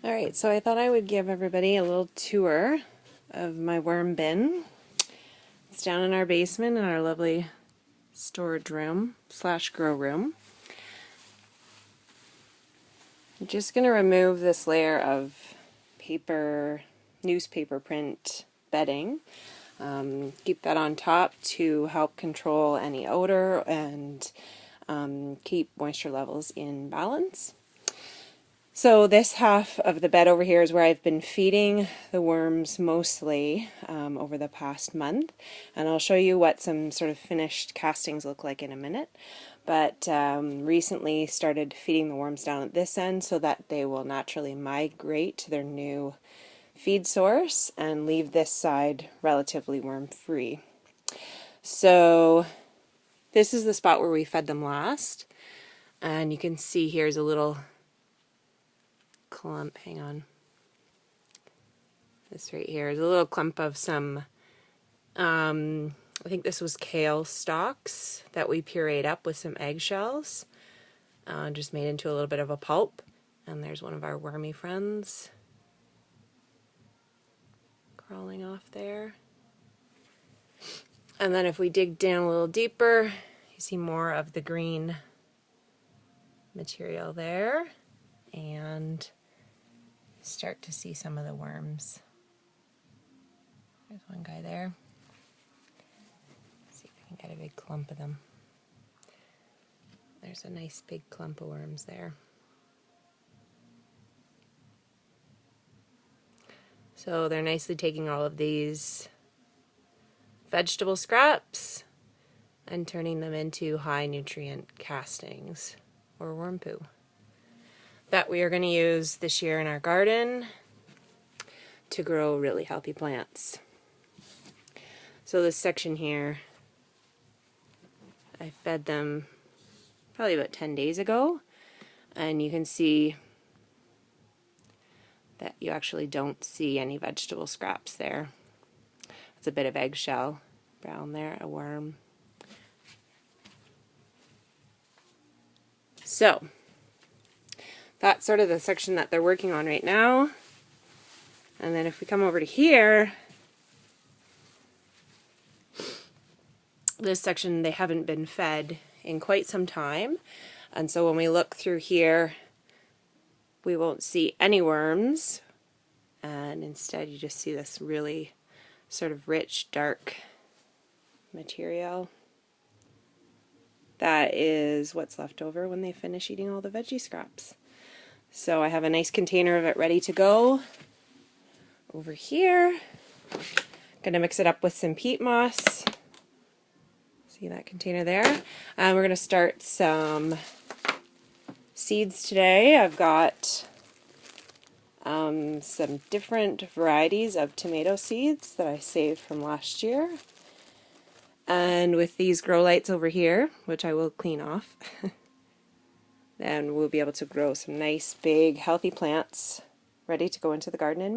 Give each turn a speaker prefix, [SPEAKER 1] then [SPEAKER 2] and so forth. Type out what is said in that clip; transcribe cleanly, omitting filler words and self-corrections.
[SPEAKER 1] Alright, so I thought I would give everybody a little tour of my worm bin. It's down in our basement in our lovely storage room / grow room. I'm just going to remove this layer of newspaper print bedding. Keep that on top to help control any odor and keep moisture levels in balance. So this half of the bed over here is where I've been feeding the worms mostly over the past month, and I'll show you what some sort of finished castings look like in a minute. But recently started feeding the worms down at this end so that they will naturally migrate to their new feed source and leave this side relatively worm-free. So this is the spot where we fed them last, and you can see here's a little clump, hang on, this right here is a little clump of some, I think this was kale stalks that we pureed up with some eggshells, just made into a little bit of a pulp. And there's one of our wormy friends crawling off there. And then if we dig down a little deeper, you see more of the green material there, and start to see some of the worms. There's one guy there. Let's see if I can get a big clump of them. There's a nice big clump of worms there. So they're nicely taking all of these vegetable scraps and turning them into high nutrient castings or worm poo that we are going to use this year in our garden to grow really healthy plants. So this section here, I fed them probably about 10 days ago, and you can see that you actually don't see any vegetable scraps there. It's a bit of eggshell brown there, a worm. So that's sort of the section that they're working on right now. And then if we come over to here, this section they haven't been fed in quite some time. And so when we look through here, we won't see any worms. And instead you just see this really sort of rich, dark material. That is what's left over when they finish eating all the veggie scraps. So I have a nice container of it ready to go over here. Gonna mix it up with some peat moss. See that container there? And we're gonna start some seeds today. I've got some different varieties of tomato seeds that I saved from last year. And with these grow lights over here, which I will clean off, then we'll be able to grow some nice, big, healthy plants ready to go into the garden in May.